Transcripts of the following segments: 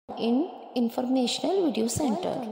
in informational video center.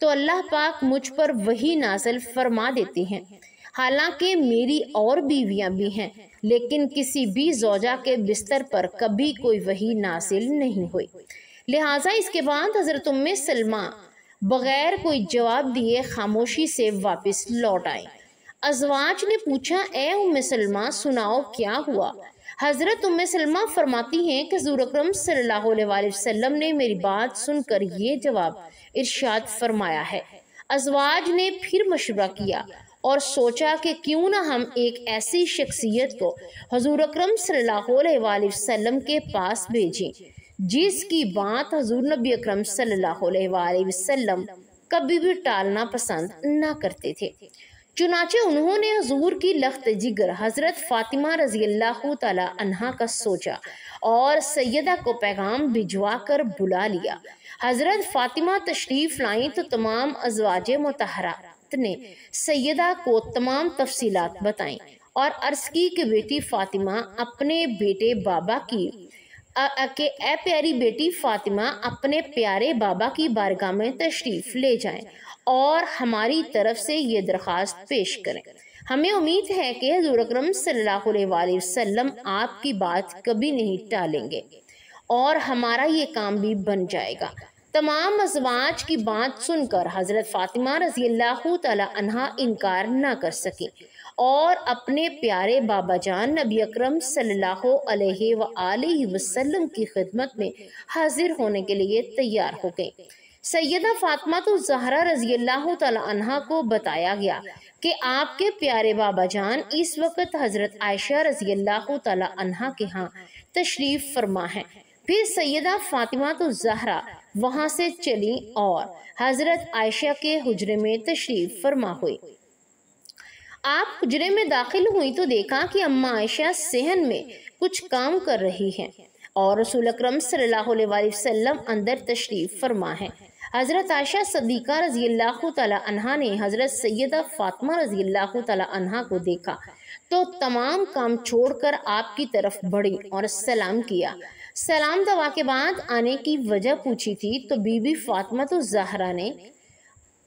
تو اللہ پاک مجھ پر وحی نازل فرما دیتے ہیں، حالانکہ میری اور بیویاں بھی ہیں، لیکن کسی بھی زوجہ کے بستر پر کبھی کوئی وحی نازل نہیں ہوئی۔ لہٰذا اس کے بعد حضرت ام سلمہ بغیر کوئی جواب دیے خاموشی سے واپس لوٹ آئیں۔ ازواج نے پوچھا، اے ام سلمہ سناؤ کیا ہوا؟ حضرت ام سلمہ فرماتی ہیں کہ حضور اکرم صلی اللہ علیہ وآلہ وسلم نے میری بات سن کر یہ جواب ارشاد فرمایا ہے۔ ازواج نے پھر مشورہ کیا اور سوچا کہ کیوں نہ ہم ایک ایسی شخصیت کو حضور اکرم صلی اللہ علیہ وآلہ وسلم کے پاس بھیجیں جس کی بات حضور نبی اکرم صلی اللہ علیہ وآلہ وسلم کبھی بھی ٹالنا پسند نہ کرتے تھے۔ چنانچہ انہوں نے حضور کی لخت جگر حضرت فاطمہ رضی اللہ تعالی عنہا کا سوچا اور سیدہ کو پیغام بھجوا کر بلا لیا۔ حضرت فاطمہ تشریف لائیں تو تمام ازواج مطہرات نے سیدہ کو تمام تفصیلات بتائیں اور عرض کی کہ بیٹی فاطمہ اپنے بیٹے بابا کی کہ اے پیاری بیٹی فاطمہ اپنے پیارے بابا کی بارگاہ میں تشریف لے جائیں اور ہماری طرف سے یہ درخواست پیش کریں۔ ہمیں امید ہے کہ حضور اکرم صلی اللہ علیہ وآلہ وسلم آپ کی بات کبھی نہیں ٹالیں گے اور ہمارا یہ کام بھی بن جائے گا۔ تمام ازواج کی بات سن کر حضرت فاطمہ رضی اللہ تعالی عنہا انکار نہ کر سکیں اور اپنے پیارے بابا جان نبی اکرم صلی اللہ علیہ وآلہ وسلم کی خدمت میں حاضر ہونے کے لیے تیار ہو گئیں۔ سیدہ فاطمہ الزہرا رضی اللہ تعالی عنہا کو بتایا گیا کہ آپ کے پیارے بابا جان اس وقت حضرت عائشہ رضی اللہ تعالی عنہا کے ہاں تشریف فرما ہیں۔ پھر سیدہ فاطمہ الزہرا وہاں سے چلی اور حضرت عائشہ کے حجرے میں تشریف فرما ہوئی۔ آپ حجرے میں داخل ہوئی تو دیکھا کہ اماں عائشہ صحن میں کچھ کام کر رہی ہیں اور رسول اکرم صلی اللہ علیہ وآلہ وسلم اندر تشریف فرما ہیں۔ حضرت عائشہ صدیقہ رضی اللہ تعالی عنہا نے حضرت سیدہ فاطمہ رضی اللہ تعالی عنہا کو دیکھا تو تمام کام چھوڑ کر آپ کی طرف بڑھی اور سلام کیا۔ سلام دعا کے بعد آنے کی وجہ پوچھی تھی تو بی بی فاطمہ الزہرا نے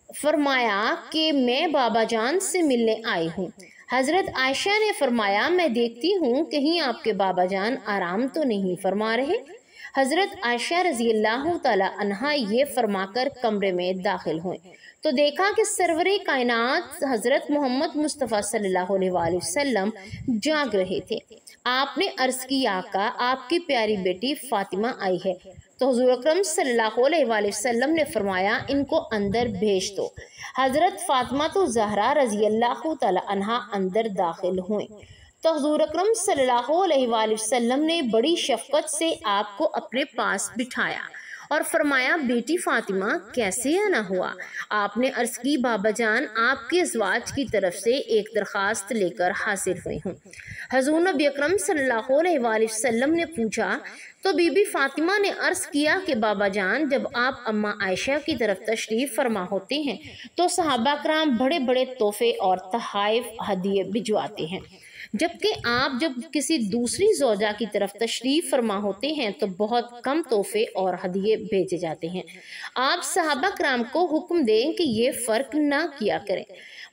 فرمایا کہ میں بابا جان سے ملنے آئی ہوں۔ حضرت عائشہ نے فرمایا میں دیکھتی ہوں کہیں آپ کے بابا جان آرام تو نہیں فرما رہے۔ حضرت عائشہ رضی اللہ تعالی عنہا یہ فرما کر کمرے میں داخل ہوئیں تو دیکھا کہ سرور کائنات حضرت محمد مصطفیٰ صلی اللہ علیہ وآلہ وسلم جاگ رہے تھے۔ آپ نے عرض کی آقا آپ کی پیاری بیٹی فاطمہ آئی ہے تو حضور اکرم صلی اللہ علیہ وآلہ وسلم نے فرمایا ان کو اندر بھیج دو۔ حضرت فاطمہ الزہرا رضی اللہ تعالی عنہا اندر داخل ہوئیں تو حضور اکرم صلی اللہ علیہ وآلہ وسلم نے بڑی شفقت سے آپ کو اپنے پاس بٹھایا اور فرمایا بیٹی فاطمہ کیسے آنا ہوا؟ آپ نے عرض کی بابا جان آپ کے ازواج کی طرف سے ایک درخواست لے کر حاضر ہوئی ہوں۔ حضور نبی اکرم صلی اللہ علیہ وآلہ وسلم نے پوچھا تو بی بی فاطمہ نے عرض کیا کہ بابا جان جب آپ اماں عائشہ کی طرف تشریف فرما ہوتے ہیں تو صحابہ کرام بڑے بڑے تحفے اور تحائف ہدیے بھجواتے ہیں، جبکہ آپ جب کسی دوسری زوجہ کی طرف تشریف فرما ہوتے ہیں تو بہت کم تحفے اور ہدیے بھیجے جاتے ہیں۔ آپ صحابہ کرام کو حکم دیں کہ یہ فرق نہ کیا کریں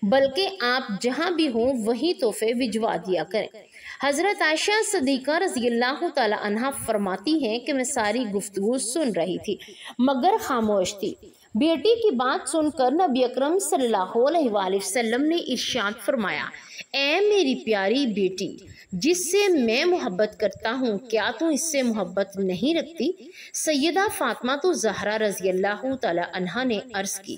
بلکہ آپ جہاں بھی ہوں وہی تحفے بھجوا دیا کریں۔ حضرت عائشہ صدیقہ رضی اللہ تعالی عنہا فرماتی ہیں کہ میں ساری گفتگو سن رہی تھی مگر خاموش تھی۔ بیٹی کی بات سن کر نبی اکرم صلی اللہ علیہ وآلہ وسلم نے ارشاد فرمایا اے میری پیاری بیٹی جس سے میں محبت کرتا ہوں کیا تم اس سے محبت نہیں رکھتی؟ سیدہ فاطمہ الزہرا رضی اللہ تعالی عنہا نے عرض کی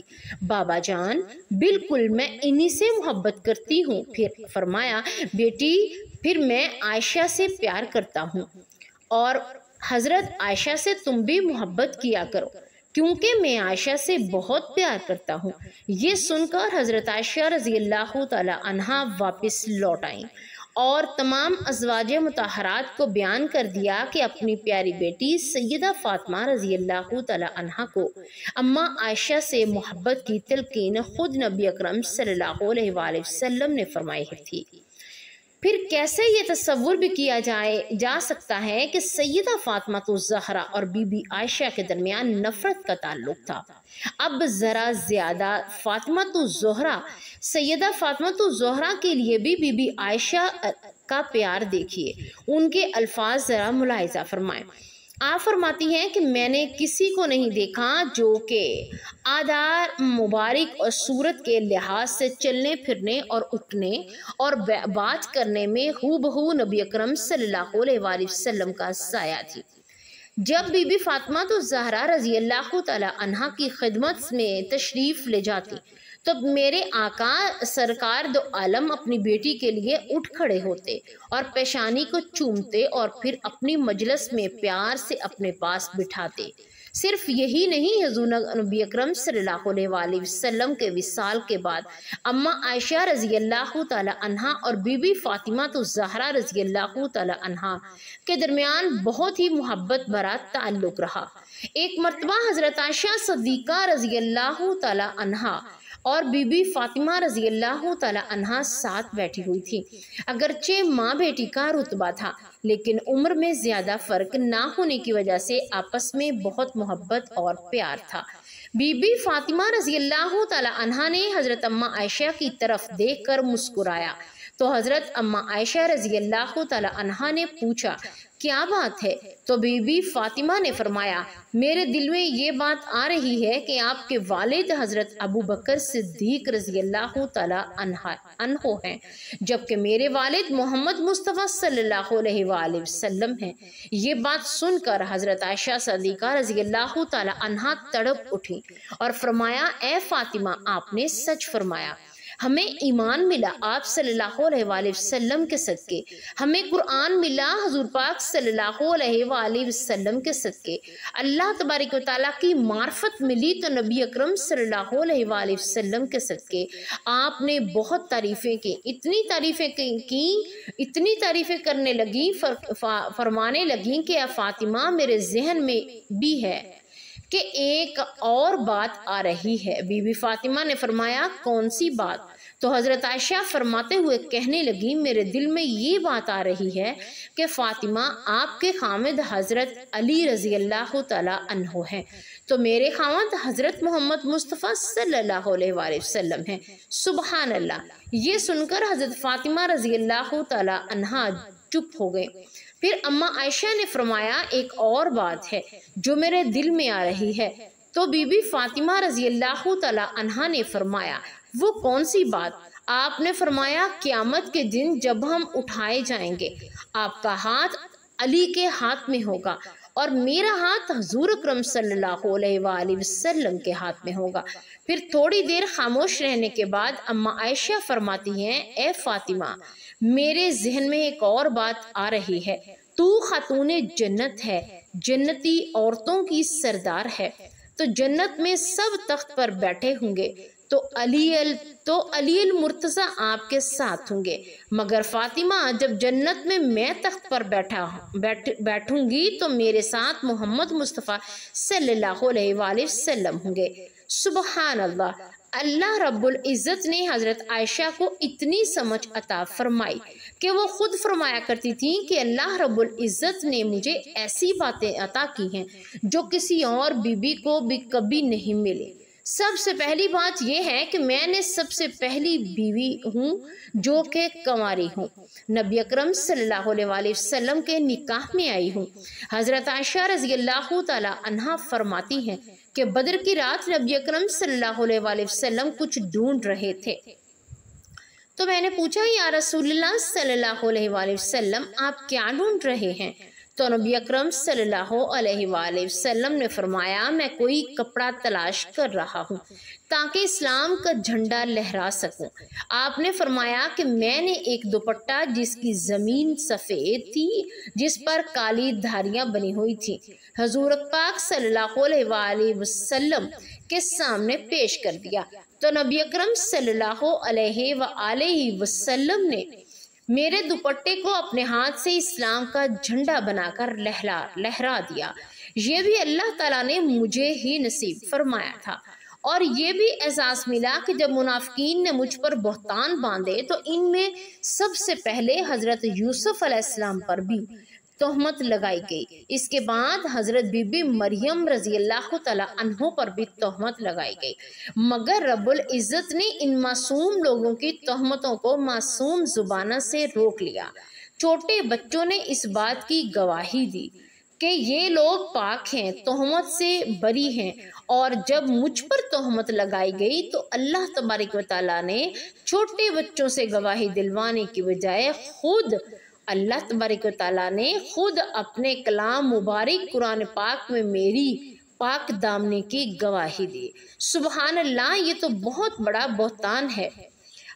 بابا جان بالکل میں انہی سے محبت کرتی ہوں۔ پھر فرمایا بیٹی پھر میں عائشہ سے پیار کرتا ہوں اور حضرت عائشہ سے تم بھی محبت کیا کرو کیونکہ میں عائشہ سے بہت پیار کرتا ہوں۔ یہ سن کر حضرت عائشہ رضی اللہ تعالی عنہا واپس لوٹ آئیں اور تمام ازواج مطہرات کو بیان کر دیا کہ اپنی پیاری بیٹی سیدہ فاطمہ رضی اللہ تعالی عنہا کو اماں عائشہ سے محبت کی تلقین خود نبی اکرم صلی اللہ علیہ وآلہ وسلم نے فرمائی تھی۔ پھر کیسے یہ تصور بھی کیا جا سکتا ہے کہ سیدہ فاطمہ الزہرا اور بی بی عائشہ کے درمیان نفرت کا تعلق تھا۔ اب ذرا زیادہ فاطمہ الزہرا، سیدہ فاطمہ الزہرا کے لیے بھی بی بی عائشہ کا پیار دیکھیے، ان کے الفاظ ذرا ملاحظہ فرمائیں۔ آپ فرماتی ہیں کہ میں نے کسی کو نہیں دیکھا جو کہ آدار مبارک اور صورت کے لحاظ سے چلنے پھرنے اور اٹھنے اور بات کرنے میں ہو بہو نبی اکرم صلی اللہ علیہ وآلہ وسلم کا سایہ تھی۔ جب بی بی فاطمہ الزہرا رضی اللہ تعالی عنہا کی خدمت میں تشریف لے جاتی تو میرے آقا سرکار دو عالم اپنی بیٹی کے لیے اٹھ کھڑے ہوتے اور پیشانی کو چومتے اور پھر اپنی مجلس میں پیار سے اپنے پاس بٹھاتے۔ صرف یہی نہیں، حضور نبی اکرم صلی اللہ علیہ وآلہ وسلم کے وصال کے بعد اماں عائشہ رضی اللہ تعالی عنہا اور بی بی فاطمہ الزہرا رضی اللہ تعالی عنہا کے درمیان بہت ہی محبت بھرا تعلق رہا۔ ایک مرتبہ حضرت عائشہ صدیقہ رضی اللہ تعالی عنہا اور بی بی فاطمہ رضی اللہ تعالی عنہا ساتھ بیٹھی ہوئی تھی۔ اگرچہ ماں بیٹی کا رتبہ تھا، لیکن عمر میں زیادہ فرق نہ ہونے کی وجہ سے آپس میں بہت محبت اور پیار تھا۔ بی بی فاطمہ رضی اللہ تعالی عنہا نے حضرت اماں عائشہ کی طرف دیکھ کر مسکرایا تو حضرت اماں عائشہ رضی اللہ تعالی عنہا نے پوچھا کیا بات ہے؟ تو بی بی فاطمہ نے فرمایا میرے دل میں یہ بات آ رہی ہے کہ آپ کے والد حضرت ابو بکر صدیق رضی اللہ تعالی عنہ ہیں، جبکہ میرے والد محمد مصطفیٰ صلی اللہ علیہ وآلہ وسلم ہیں۔ یہ بات سن کر حضرت عائشہ صدیقہ رضی اللہ تعالی عنہا تڑپ اٹھی اور فرمایا اے فاطمہ، آپ نے سچ فرمایا، ہمیں ایمان ملا آپ صلی اللہ علیہ وآلہ وسلم کے صدقے، ہمیں قرآن ملا حضور پاک صلی اللہ علیہ وآلہ وسلم کے صدقے، اللہ تبارک و تعالیٰ کی معرفت ملی تو نبی اکرم صلی اللہ علیہ وآلہ وسلم کے صدقے۔ آپ نے بہت تعریفیں کی، اتنی تعریفیں کرنے لگیں، فرمانے لگیں کہ اے فاطمہ میرے ذہن میں بھی ہے کہ ایک اور بات آ رہی ہے۔ بی بی فاطمہ نے فرمایا کون سی بات؟ تو حضرت عائشہ فرماتے ہوئے کہنے لگی میرے دل میں یہ بات آ رہی ہے کہ فاطمہ آپ کے خامد حضرت علی رضی اللہ تعالی عنہ ہیں تو میرے خامد حضرت محمد مصطفیٰ صلی اللہ علیہ وآلہ وسلم ہیں۔ سبحان اللہ! یہ سن کر حضرت فاطمہ رضی اللہ تعالی عنہا چپ ہو گئے۔ پھر اماں عائشہ نے فرمایا ایک اور بات ہے جو میرے دل میں آ رہی ہے۔ تو بی بی فاطمہ رضی اللہ تعالی عنہا نے فرمایا وہ کون سی بات؟ آپ نے فرمایا قیامت کے دن جب ہم اٹھائے جائیں گے آپ کا ہاتھ علی کے ہاتھ میں ہوگا اور میرا ہاتھ حضور اکرم صلی اللہ علیہ وآلہ وسلم کے ہاتھ میں ہوگا۔ پھر تھوڑی دیر خاموش رہنے کے بعد اماں عائشہ فرماتی ہیں اے فاطمہ میرے ذہن میں ایک اور بات آ رہی ہے، تو خاتون جنت ہے، جنتی عورتوں کی سردار ہے، تو جنت میں سب تخت پر بیٹھے ہوں گے تو علی المرتضی آپ کے ساتھ ہوں گے، مگر فاطمہ جب جنت میں میں تخت پر بیٹھوں گی تو میرے ساتھ محمد مصطفیٰ صلی اللہ علیہ وآلہ وسلم ہوں گے۔ سبحان اللہ! اللہ رب العزت نے حضرت عائشہ کو اتنی سمجھ عطا فرمائی کہ وہ خود فرمایا کرتی تھیں کہ اللہ رب العزت نے مجھے ایسی باتیں عطا کی ہیں جو کسی اور بی بی کو بھی کبھی نہیں ملی۔ سب سے پہلی بات یہ ہے کہ میں نے سب سے پہلی بیوی ہوں جو کہ کنواری ہوں، نبی اکرم صلی اللہ علیہ وآلہ وسلم کے نکاح میں آئی ہوں۔ حضرت عائشہ رضی اللہ تعالی عنہا فرماتی ہیں کہ بدر کی رات نبی اکرم صلی اللہ علیہ وآلہ وسلم کچھ ڈھونڈ رہے تھے تو میں نے پوچھا یا رسول اللہ صلی اللہ علیہ وآلہ وسلم آپ کیا ڈھونڈ رہے ہیں؟ تو نبی اکرم صلی اللہ علیہ وآلہ وسلم نے فرمایا میں کوئی کپڑا تلاش کر رہا ہوں تاکہ اسلام کا جھنڈا لہرا سکوں۔ آپ نے فرمایا کہ میں نے ایک دوپٹہ جس کی زمین سفید تھی جس پر کالی دھاریاں بنی ہوئی تھی حضور پاک صلی اللہ علیہ وآلہ وسلم کے سامنے پیش کر دیا تو نبی اکرم صلی اللہ علیہ وآلہ وسلم نے میرے دوپٹے کو اپنے ہاتھ سے اسلام کا جھنڈا بنا کر لہرا دیا۔ یہ بھی اللہ تعالیٰ نے مجھے ہی نصیب فرمایا تھا اور یہ بھی احساس ملا کہ جب منافقین نے مجھ پر بہتان باندھے تو ان میں سب سے پہلے حضرت یوسف علیہ السلام پر بھی تہمت لگائی گئی، اس کے بعد حضرت بی بی مریم رضی اللہ تعالی عنہ پر بھی تہمت لگائی گئی، مگر رب العزت نے ان معصوم لوگوں کی تہمتوں کو معصوم زبانوں سے روک لیا۔ چھوٹے بچوں نے اس بات کی گواہی دی کہ یہ لوگ پاک ہیں، تہمت سے بری ہیں، اور جب مجھ پر تہمت لگائی گئی تو اللہ تبارک و تعالیٰ نے چھوٹے بچوں سے گواہی دلوانے کی بجائے خود اللہ تبارک و تعالیٰ نے خود اپنے کلام مبارک قرآن پاک میں میری پاک دامنی کی گواہی دی۔ سبحان اللہ، یہ تو بہت بڑا بہتان ہے۔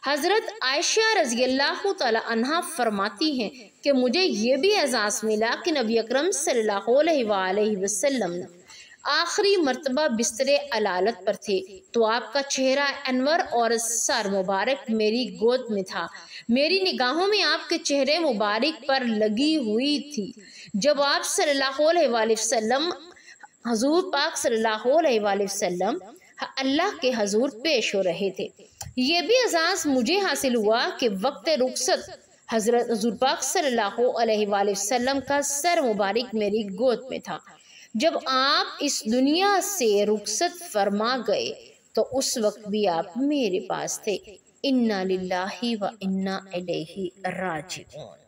حضرت عائشہ رضی اللہ تعالی عنہا فرماتی ہیں کہ مجھے یہ بھی احساس ملا کہ نبی اکرم صلی اللہ علیہ وآلہ وسلم آخری مرتبہ بستر علالت پر تھے تو آپ کا چہرہ انور اور سر مبارک میری گود میں تھا، میری نگاہوں میں آپ کے چہرے مبارک پر لگی ہوئی تھی جب آپ صلی اللہ علیہ وآلہ وسلم حضور پاک صلی اللہ علیہ وآلہ وسلم اللہ کے حضور پیش ہو رہے تھے۔ یہ بھی احساس مجھے حاصل ہوا کہ وقت رخصت حضرت حضور پاک صلی اللہ علیہ وآلہ وسلم کا سر مبارک میری گود میں تھا۔ جب آپ اس دنیا سے رخصت فرما گئے تو اس وقت بھی آپ میرے پاس تھے۔ انا للہ و انا الیہ راجعون۔